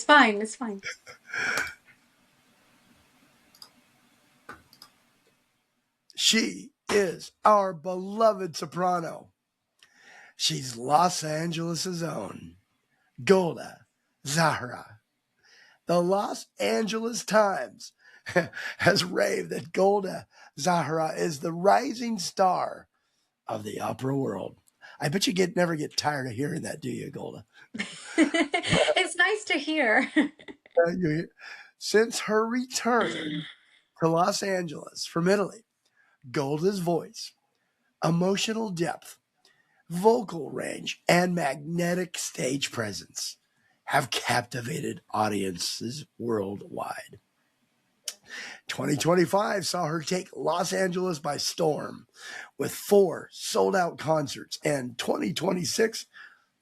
It's fine. It's fine. She is our beloved soprano. She's Los Angeles' own Golda Zahra. The Los Angeles Times has raved that Golda Zahra is the rising star of the opera world. I bet you never get tired of hearing that, do you, Golda? It's nice to hear. Since her return to Los Angeles from Italy, Golda's voice, emotional depth, vocal range, and magnetic stage presence have captivated audiences worldwide. 2025 saw her take Los Angeles by storm with 4 sold-out concerts, and 2026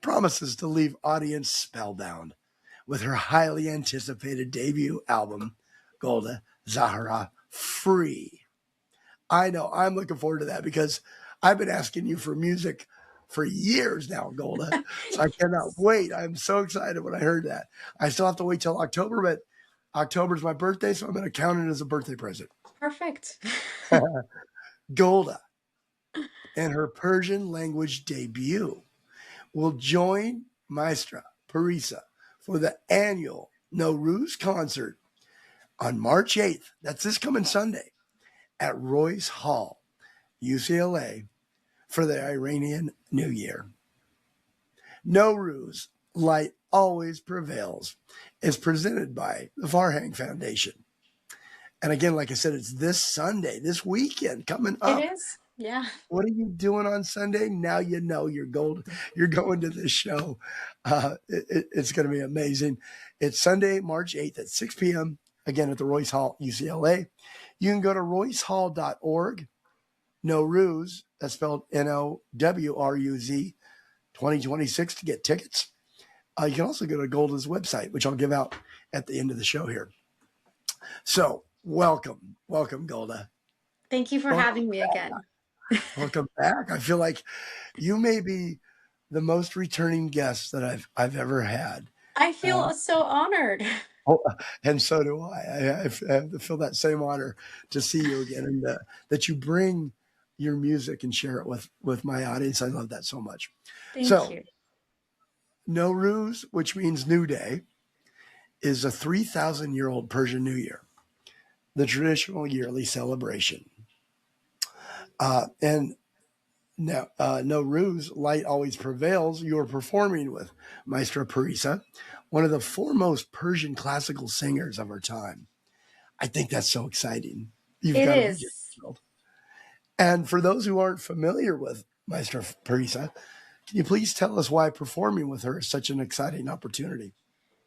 promises to leave audience spellbound with her highly anticipated debut album, Golda Zahra Free. I know, I'm looking forward to that because I've been asking you for music for years now, Golda. So I cannot wait. I'm so excited when I heard that. I still have to wait till October, but October's my birthday, so I'm going to count it as a birthday present. Perfect. Golda, in her Persian language debut, will join Maestra Parisa for the annual Nowruz concert on March 8th. That's this coming Sunday at Royce Hall, UCLA, for the Iranian New Year. Nowruz, Light Always Prevails, is presented by the Farhang Foundation. And again, like I said, it's this Sunday, this weekend coming up. It is. Yeah. What are you doing on Sunday? Now you know you're going to this show. It's going to be amazing. It's Sunday, March 8th at 6 p.m., again at the Royce Hall, UCLA. You can go to roycehall.org. Nowruz, that's spelled Nowruz, 2026 to get tickets. You can also go to Golda's website, which I'll give out at the end of the show here. So welcome, Golda. Thank you for having me again. Welcome back. I feel like you may be the most returning guest that I've ever had. I feel so honored. Oh, and so do I. I feel that same honor to see you again, and that you bring your music and share it with my audience. I love that so much. Thank you. Nowruz, which means new day, is a 3,000-year-old Persian New Year, the traditional yearly celebration. And now, Nowruz, Light Always Prevails, you're performing with Maestra Parisa, one of the foremost Persian classical singers of our time. I think that's so exciting. It is. And for those who aren't familiar with Maestra Parisa, can you please tell us why performing with her is such an exciting opportunity?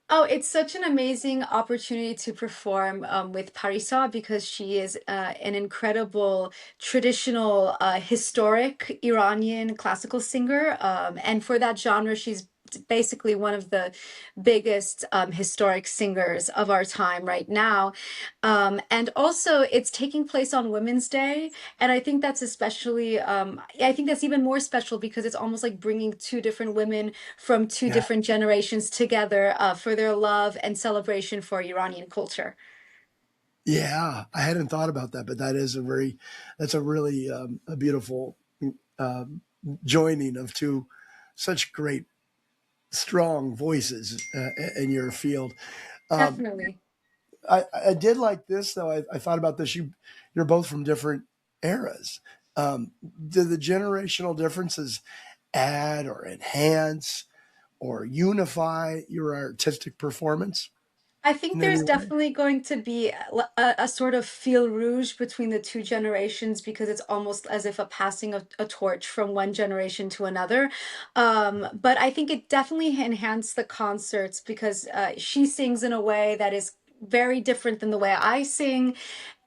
Oh, it's such an amazing opportunity to perform with Parisa because she is an incredible traditional, historic Iranian classical singer. And for that genre, she's basically one of the biggest historic singers of our time right now. And also, it's taking place on Women's Day. And I think that's especially, I think that's even more special because it's almost like bringing 2 different women from 2 different generations together for their love and celebration for Iranian culture. Yeah, I hadn't thought about that, but that's a really a beautiful joining of 2 such great, strong voices in your field. Definitely. I did like this, though. I thought about this. You're both from different eras. Do the generational differences add or enhance or unify your artistic performance? I think there's definitely going to be a sort of fil rouge between the 2 generations because it's almost as if a passing of a torch from one generation to another. But I think it definitely enhanced the concerts because she sings in a way that is very different than the way I sing.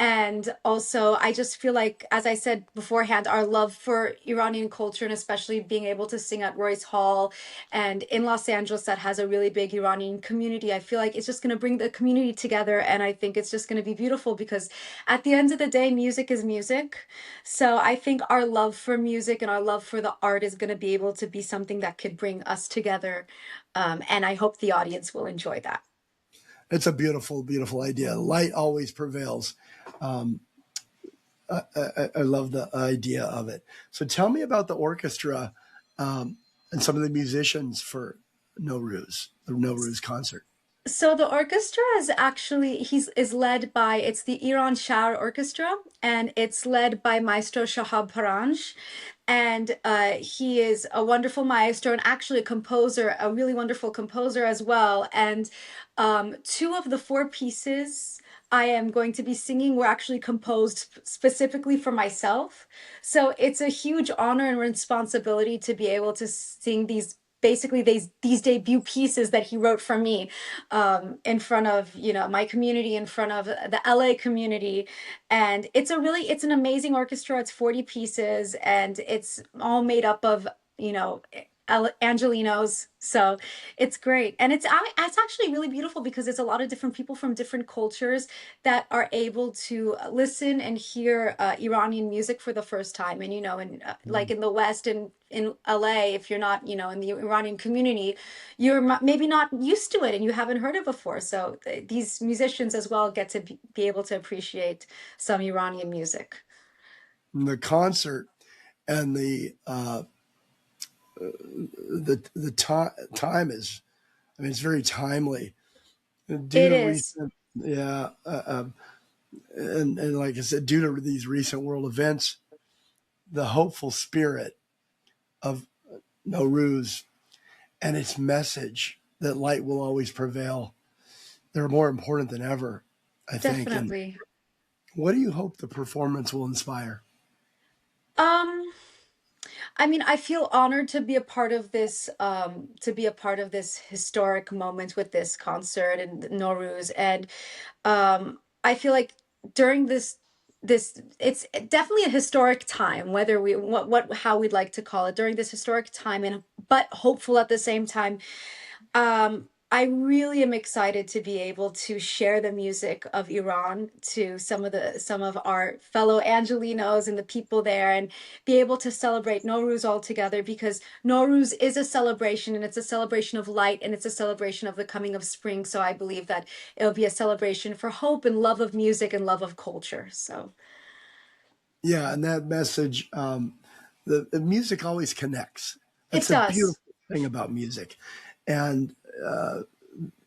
And also, I just feel like, as I said beforehand, our love for Iranian culture and especially being able to sing at Royce Hall and in Los Angeles, that has a really big Iranian community. I feel like it's just going to bring the community together. And I think it's just going to be beautiful because at the end of the day, music is music. So I think our love for music and our love for the art is going to be able to be something that could bring us together. And I hope the audience will enjoy that. It's a beautiful, beautiful idea. Light always prevails. Um, I love the idea of it. So tell me about the orchestra and some of the musicians for Nowruz, the Nowruz concert. So the orchestra is actually he's is led by it's the Iran Shah Orchestra, and it's led by Maestro Shahab Paranj, and he is a wonderful maestro and actually a composer, a really wonderful composer as well. And two of the four pieces I am going to be singing were actually composed specifically for myself. So it's a huge honor and responsibility to be able to sing these basically these debut pieces that he wrote for me in front of my community, in front of the LA community. And it's an amazing orchestra. It's 40 pieces and it's all made up of you know Angelinos. So it's great. And it's actually really beautiful because it's a lot of different people from different cultures that are able to listen and hear Iranian music for the first time. And like in the West and in LA, if you're not in the Iranian community, you're maybe not used to it and you haven't heard it before. So these musicians as well get to be able to appreciate some Iranian music. The concert and time is, I mean, it's very timely due It to is. recent, yeah, and like I said, due to these recent world events, the hopeful spirit of Nowruz and its message that light will always prevail. They're more important than ever, I think. And Definitely. what do you hope the performance will inspire? Um, I mean, I feel honored to be a part of this, historic moment with this concert and Nowruz. And I feel like during this it's definitely a historic time, whether we what how we'd like to call it, during this historic time, and but hopeful at the same time. I really am excited to be able to share the music of Iran to some of our fellow Angelinos and the people there, and be able to celebrate Nowruz all together, because Nowruz is a celebration, and it's a celebration of light, and it's a celebration of the coming of spring. So I believe that it'll be a celebration for hope and love of music and love of culture. So Yeah, and that message, the music always connects. it That's a does. beautiful thing about music, and uh,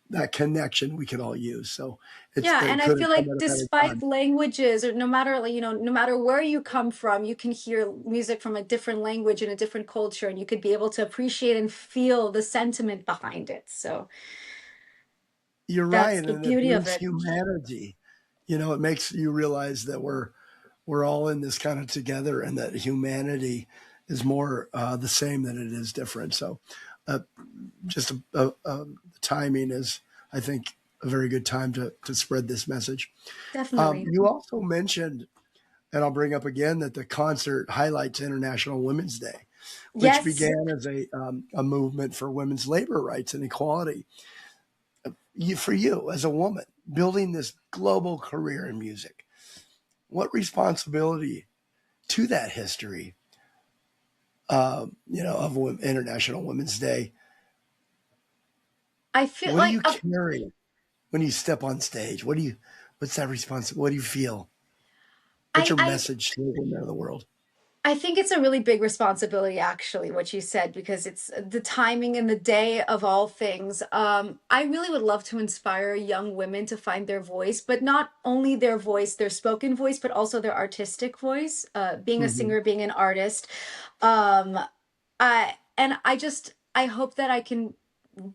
that connection we could all use. So Yeah, it and I could feel have come like at a better despite time. languages, or no matter, like, no matter where you come from, you can hear music from a different language and a different culture, and you could be able to appreciate and feel the sentiment behind it. So You're right, that's the and it beauty of brings it. humanity. It makes you realize that we're all in this kind of together, and that humanity is more the same than it is different. So, uh, just the timing is, I think, a very good time to spread this message. Definitely. You also mentioned, and I'll bring up again, that the concert highlights International Women's Day, which Yes. began as a movement for women's labor rights and equality. For you, as a woman, building this global career in music, what responsibility to that history, of International Women's Day, I feel what do like you carry when you step on stage? What's that responsibility? What do you feel? What's your I message to the women of the world? I think it's a really big responsibility, actually, what you said, because it's the timing and the day of all things. I really would love to inspire young women to find their voice, but not only their voice, their spoken voice, but also their artistic voice. Being a Hmm. singer, being an artist. Um, I hope that I can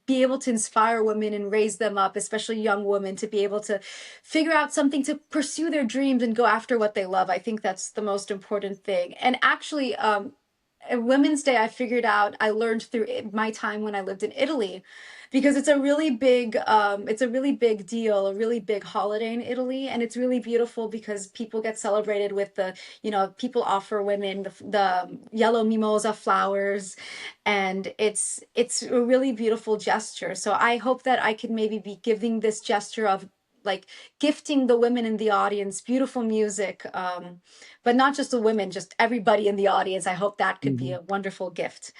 be able to inspire women and raise them up, especially young women, to be able to figure out something to pursue their dreams and go after what they love. I think that's the most important thing. And actually, at Women's Day, I figured out, I learned through my time when I lived in Italy, because it's a really big deal, a really big holiday in Italy, and it's really beautiful because people get celebrated with people offer women the yellow mimosa flowers, and it's a really beautiful gesture. So I hope that I could maybe be giving this gesture of, like, gifting the women in the audience beautiful music, but not just the women, just everybody in the audience. I hope that could be Hmm. a wonderful gift.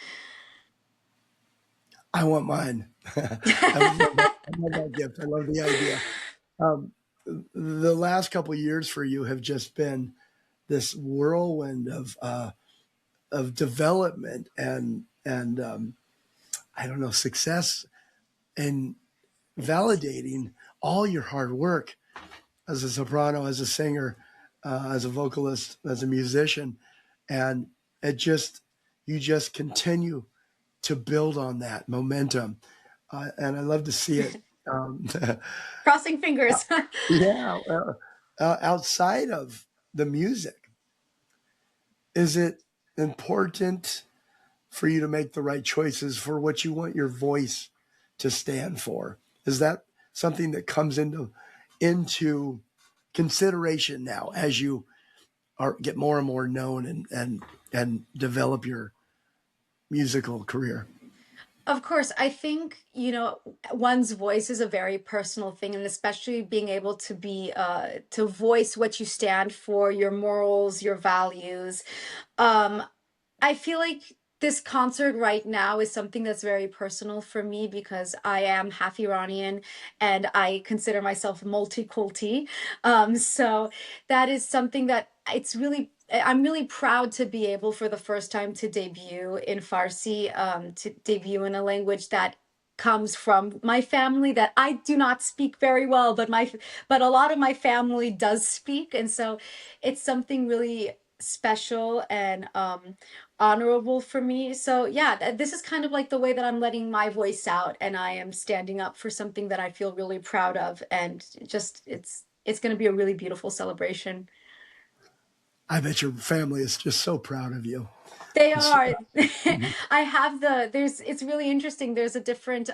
I want mine. I love that gift. I love the idea. Um, the last couple of years for you have just been this whirlwind of development and I don't know, success and validating all your hard work as a soprano, as a singer, as a vocalist, as a musician, and it just you just continue to build on that momentum, and I love to see it. Um, Crossing fingers. yeah, outside of the music, is it important for you to make the right choices for what you want your voice to stand for? Is that something that comes into consideration now as you get more and more known and develop your musical career? Of course, I think, one's voice is a very personal thing, and especially being able to to voice what you stand for, your morals, your values. Um, I feel like this concert right now is something that's very personal for me because I am half Iranian and I consider myself multi-kulti. So that is something that I'm really proud to be able for the first time to debut in Farsi, to debut in a language that comes from my family that I do not speak very well, but a lot of my family does speak, and so it's something really special and honorable for me. So yeah, this is kind of like the way that I'm letting my voice out, and I am standing up for something that I feel really proud of, and just it's going to be a really beautiful celebration. I bet your family is just so proud of you. They It's, are. I have it's really interesting. There's a different,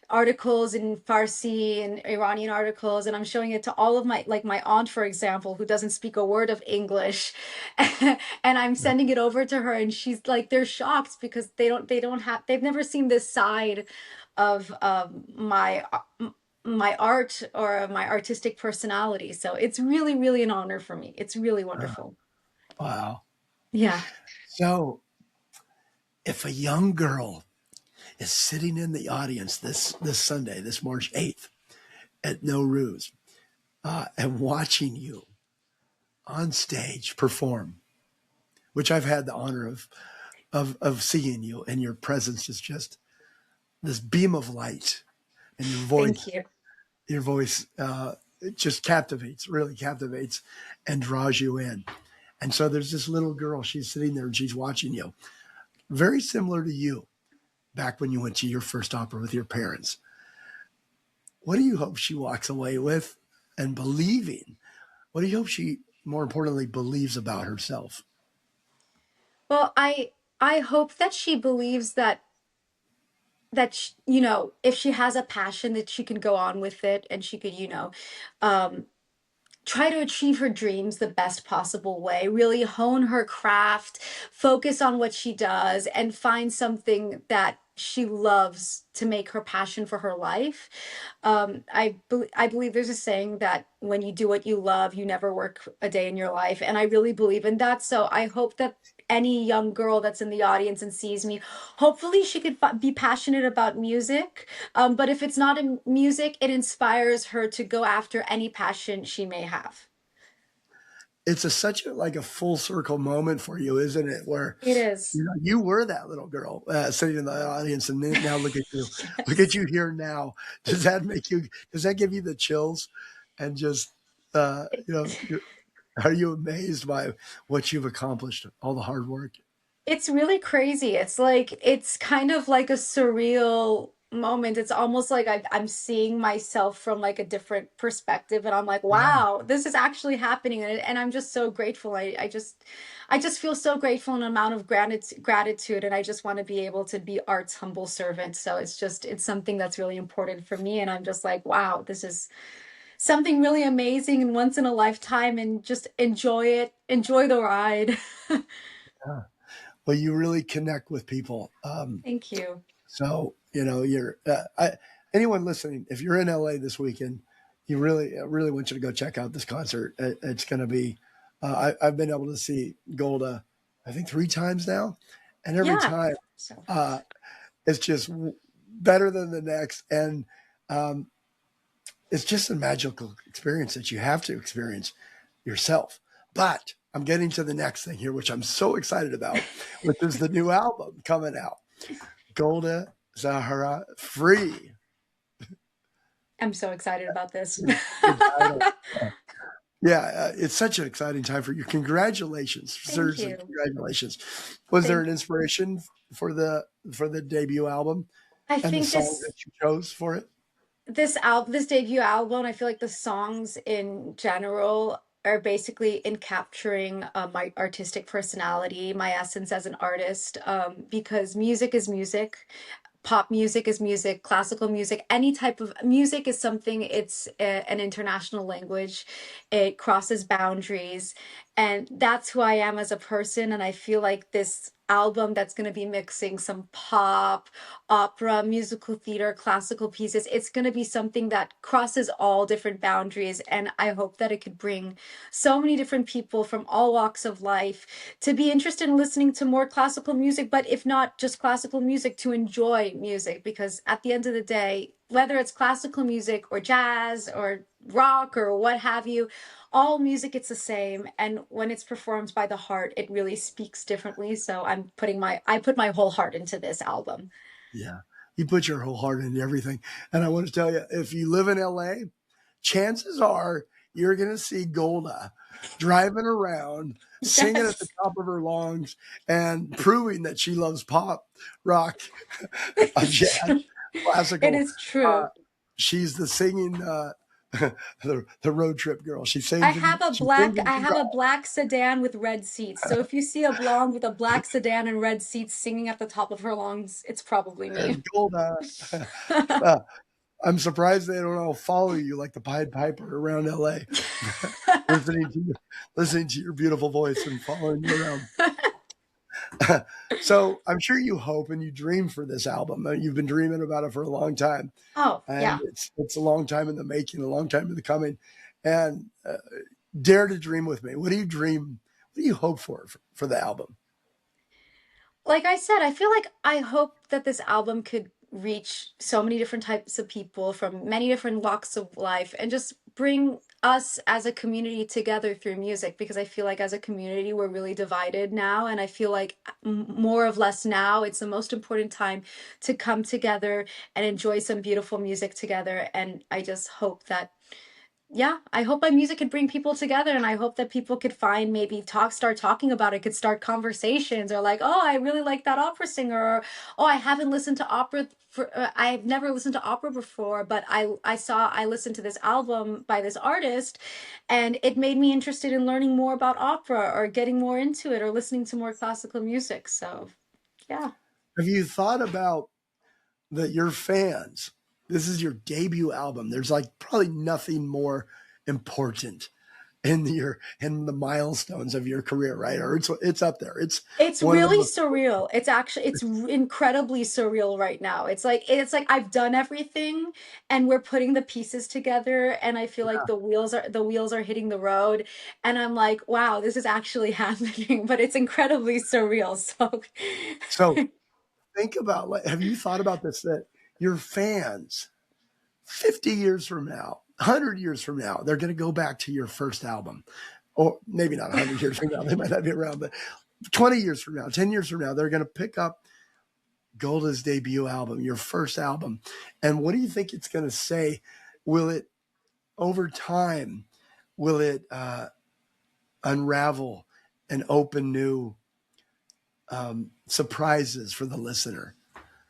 articles in Farsi and Iranian articles, and I'm showing it to all of like my aunt, for example, who doesn't speak a word of English. And I'm sending it over to her, and she's like, they're shocked because they've never seen this side of my art or my artistic personality. So it's really, really an honor for me. It's really uh, wonderful. wow. Yeah. So, if a young girl is sitting in the audience this Sunday, this March 8th at Nowruz, and watching you on stage perform, which I've had the honor of seeing you, and your presence is just this beam of light, and Thank you. your voice it just captivates, really captivates, and draws you in. And so there's this little girl, she's sitting there and she's watching you, very similar to you back when you went to your first opera with your parents. What do you hope she walks away with and believing? What do you hope she, more importantly, believes about herself? Well, I hope that she believes that if she has a passion that she can go on with it and she could, um try to achieve her dreams the best possible way, really hone her craft, focus on what she does, and find something that she loves to make her passion for her life. I believe there's a saying that when you do what you love, you never work a day in your life. And I really believe in that. So I hope that any young girl that's in the audience and sees me, hopefully she could be passionate about music. But if it's not in music, it inspires her to go after any passion she may have. It's such like a full circle moment for you, isn't it? Where It is. you were that little girl sitting in the audience, and then now look at you, look at Yes. you here now. Does that make you? Does that give you the chills? And just are you amazed by what you've accomplished? All the hard work. It's really crazy. It's kind of like a surreal moment. It's almost like I'm seeing myself from like a different perspective, and I'm like, Yeah. wow, this is actually happening, and I'm just so grateful. I just feel so grateful and an amount of gratitude, and I just want to be able to be art's humble servant. So it's something that's really important for me, and I'm just like, wow, this is something really amazing and once in a lifetime, and just enjoy it, enjoy the ride. Yeah. Well, you really connect with people. Thank you. So you're anyone listening. If you're in LA this weekend, you really, I really want you to go check out this concert. It's going to be. I've been able to see Golda, I think 3 times now, and every Yeah. time. So Uh, it's just better than the next, and um, it's just a magical experience that you have to experience yourself. But I'm getting to the next thing here, which I'm so excited about, which is the new album coming out, Golda Zahra Free. I'm so excited about this. Good title. Yeah, it's such an exciting time for you. Congratulations, Thank seriously, you. congratulations. Was there Thank an inspiration for the debut album I and the think songs that you chose for it? this debut album, I feel like the songs in general are basically in capturing my artistic personality, my essence as an artist, because music is music. Pop music is music, classical music, any type of music is something, an international language. It crosses boundaries. And that's who I am as a person. And I feel like this album that's going to be mixing some pop, opera, musical theater, classical pieces, it's going to be something that crosses all different boundaries. And I hope that it could bring so many different people from all walks of life to be interested in listening to more classical music, but if not just classical music, to enjoy music. Because at the end of the day, whether it's classical music or jazz or rock or what have you, all music it's the same. And when it's performed by the heart, it really speaks differently. So I put my whole heart into this album. Yeah, you put your whole heart into everything. And I want to tell you, if you live in LA, chances are you're going to see Golda driving around, singing at the Yes, top of her lungs, and proving that she loves pop, rock, jazz, it classical. is Uh, true. she's the singing, the road trip girl. She sings and I she have a drives. black sedan with red seats. So if you see a blonde with a black sedan and red seats singing at the top of her lungs, it's probably me. And Golda, uh, I'm surprised they don't all follow you like the Pied Piper around LA, listening to you, listening to your beautiful voice and following you around. So I'm sure you hope and you dream for this album. You've been dreaming about it for a long time, Oh, and yeah. it's a long time in the making, a long time in the coming. And dare to dream with me. What do you dream? What do you hope for the album? Like I said, I feel like I hope that this album could reach so many different types of people from many different walks of life and just bring us as a community together through music, because I feel like as a community we're really divided now, and I feel like more of less now it's the most important time to come together and enjoy some beautiful music together. And I just hope that, yeah, I hope my music could bring people together, and I hope that people could find, maybe start talking about it, could start conversations, or like, oh, I really like that opera singer, or oh, I haven't listened to opera for, I've never listened to opera before, but I listened to this album by this artist, and it made me interested in learning more about opera, or getting more into it, or listening to more classical music. So, yeah. Have you thought about that your fans, this is your debut album. There's like probably nothing more important in the milestones of your career, right? Or it's up there. It's It's one of the really most surreal. Incredibly surreal right now. It's like I've done everything and we're putting the pieces together, and I feel like the wheels are hitting the road, and I'm like, wow, this is actually happening, but it's incredibly surreal. So so think about like have you thought about this that your fans 50 years from now, 100 years from now, they're going to go back to your first album. Or maybe not 100 years from now, they might not be around, but 20 years from now, 10 years from now, they're going to pick up Golda's debut album, your first album. And what do you think it's going to say? Will it, over time, will it unravel and open new surprises for the listener?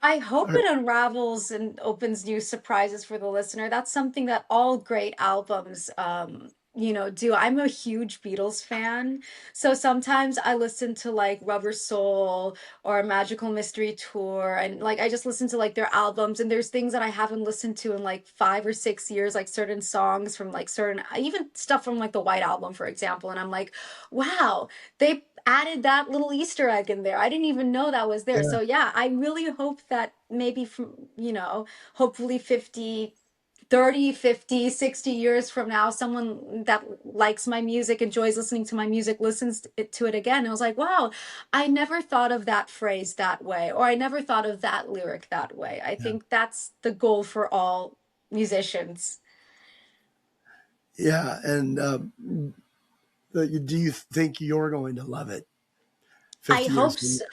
I hope Or- it unravels and opens new surprises for the listener. That's something that all great albums, do. I'm a huge Beatles fan. So sometimes I listen to like Rubber Soul or Magical Mystery Tour, and like I just listen to like their albums, and there's things that I haven't listened to in like 5 or 6 years, like certain songs from like certain, even stuff from like the White Album, for example. And I'm like, wow, they added that little Easter egg in there. I didn't even know that was there. yeah. So yeah, I really hope that maybe hopefully 50, 30, 50, 60 years from now, someone that likes my music, enjoys listening to my music, listens to it again. And I was like, wow, I never thought of that phrase that way, or I never thought of that lyric that way. I Yeah. think that's the goal for all musicians. Yeah. And do you think you're going to love it I 50 years hope from so.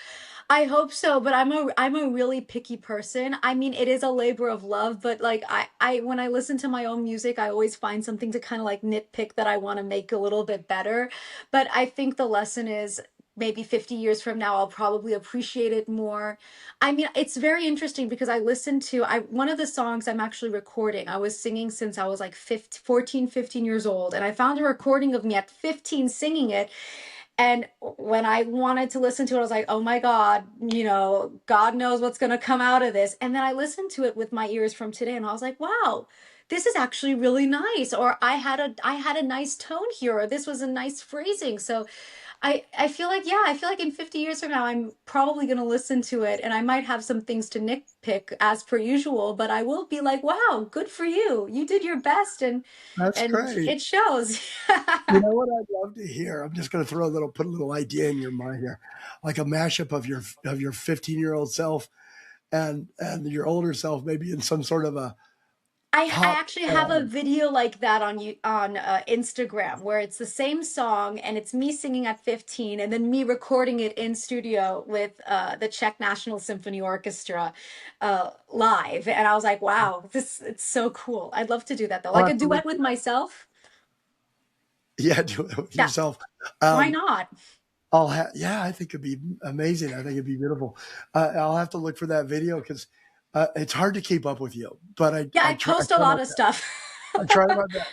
I hope so, but I'm a really picky person. I mean, it is a labor of love, but like I when I listen to my own music, I always find something to kind of like nitpick that I want to make a little bit better. But I think the lesson is maybe 50 years from now I'll probably appreciate it more. I mean, it's very interesting because I listened to I one of the songs I'm actually recording. I was singing since I was like 15, 14, 15 years old, and I found a recording of me at 15 singing it, and when I wanted to listen to it, I was like, oh my God, God knows what's going to come out of this. And then I listened to it with my ears from today and I was like, wow, this is actually really nice. Or I had a nice tone here, or this was a nice phrasing. So I feel like, yeah, I feel like in 50 years from now, I'm probably going to listen to it and I might have some things to nitpick as per usual, but I will be like, wow, good for you. You did your best that's and great. it shows. You know what I'd love to hear? I'm just going to put a little idea in your mind here, like a mashup of your 15-year-old self and your older self, maybe in some sort of a I pop actually have a song. video like that on Instagram where it's the same song and it's me singing at 15 and then me recording it in studio with the Czech National Symphony Orchestra live. And I was like, wow, this it's so cool. I'd love to do that though. I'll Like a have to look duet with myself. Yeah, do it with That yourself. why Um, not? yeah, I think it'd be amazing. I think it'd be beautiful. I'll have to look for that video because it's hard to keep up with you, but Yeah, I I post a try my lot of stuff. I try my best.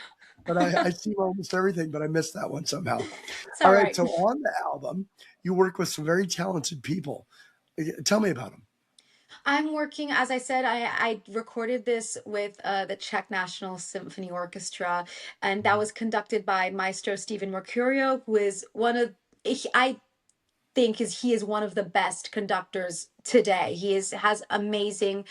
But I see almost everything, but I missed that one somehow. It's All all right, right. so on the album, you work with some very talented people. Tell me about them. I'm working, as I said, I recorded this with the Czech National Symphony Orchestra, and that was conducted by Maestro Stephen Mercurio, who is I think he is one of the best conductors today. Has amazing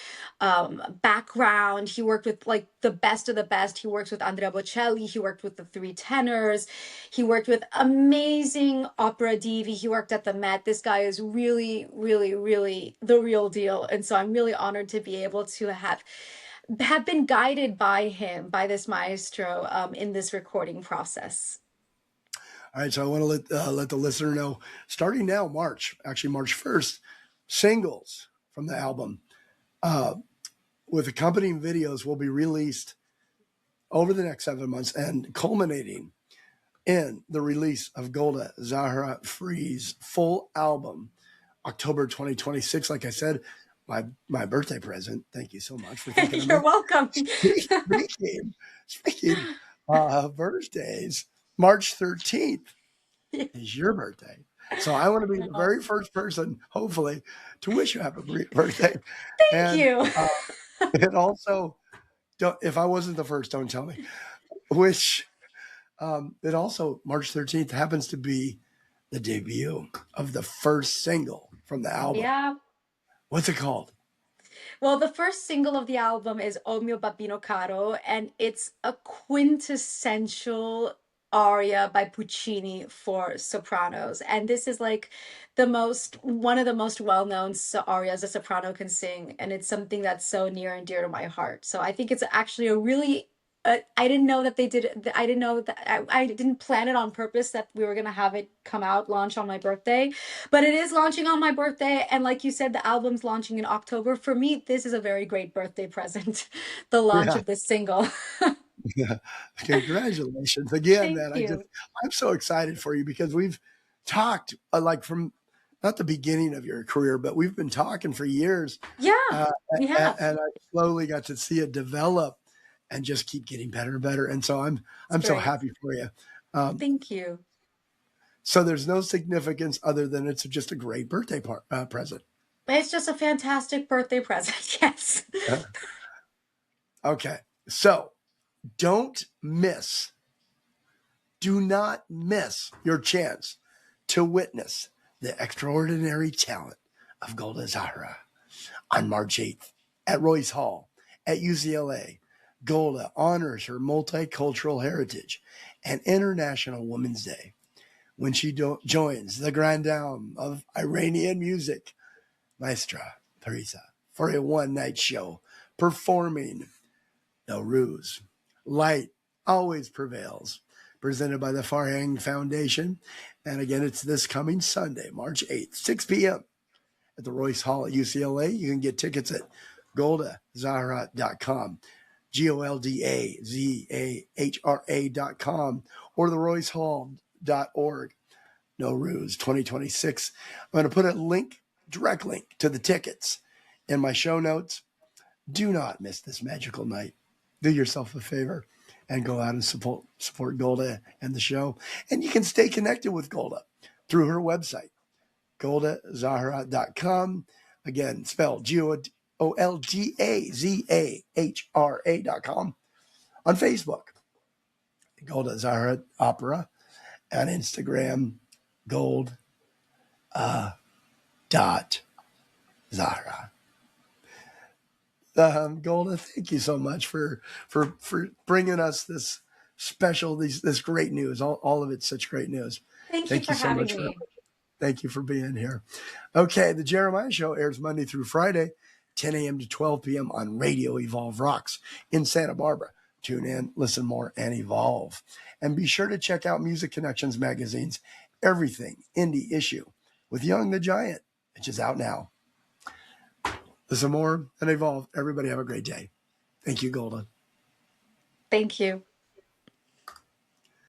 background. He worked with like the best of the best. He works with Andrea Bocelli. He worked with the three tenors. He worked with amazing opera divi. He worked at the Met. This guy is really, really, really the real deal. And so I'm really honored to be able to have been guided by him, by this maestro, in this recording process. All right, so I want to let the listener know, starting now, actually March 1st, singles from the album uh, with accompanying videos will be released over the next 7 months and culminating in the release of Golda Zahra Free's full album, October 2026. Like I said, my birthday present. Thank you so much for thinking of You're me. welcome. Speaking of birthdays, March 13th is your birthday. So I want to be the very first person, hopefully, to wish you happy birthday. Thank And you. it also, if I wasn't the first, don't tell me. Which it also, March 13th happens to be the debut of the first single from the album. Yeah. What's it called? Well, the first single of the album is O mio babbino caro, and it's a quintessential aria by Puccini for sopranos. And this is like one of the most well-known arias a soprano can sing, and it's something that's so near and dear to my heart. So I think it's actually a really I didn't know that they did it. I didn't know that I didn't plan it on purpose that we were gonna have it come out launch on my birthday, but it is launching on my birthday, and like you said, the album's launching in October. For me, this is a very great birthday present, the launch Yeah. of this single. Yeah. Congratulations again, Thank man. you. I'm so excited for you because we've talked like from not the beginning of your career, but we've been talking for years. Yeah, Uh, we have. and I slowly got to see it develop and just keep getting better and better. And so It's I'm so great. happy for you. Um, Thank you. so there's no significance other than it's just a great present. It's just a fantastic birthday present. Yes. Okay. So don't miss, do not miss your chance to witness the extraordinary talent of Golda Zahra on March 8th at Royce Hall at UCLA. Golda honors her multicultural heritage and International Women's Day when she joins the Grand Dame of Iranian music, Maestra Teresa, for a one-night show performing Nowruz. Light always prevails, presented by the Farhang Foundation. And again, it's this coming Sunday, March 8th, 6 p.m. at the Royce Hall at UCLA. You can get tickets at goldazahra.com, GOLDAZAHRA.com, or the roycehall.org. Nowruz 2026. I'm going to put a direct link to the tickets in my show notes. Do not miss this magical night. Do yourself a favor and go out and support Golda and the show. And you can stay connected with Golda through her website, goldazahra.com. Again, spelled GOLDAZAHRA.com. On Facebook, Golda Zahra Opera. On Instagram, Gold dot Zahra. Golda, thank you so much for bringing us this special, this great news. All of it's such great news. Thank you Thank for you so having much me. thank you for being here. Okay, the Jeremiah Show airs Monday through Friday, 10 a.m. to 12 p.m. on Radio Evolve Rocks in Santa Barbara. Tune in, listen more, and evolve. And be sure to check out Music Connections magazine's Everything Indie issue with Young the Giant, which is out now. Listen more and evolve. Everybody have a great day. Thank you, Golda. Thank you.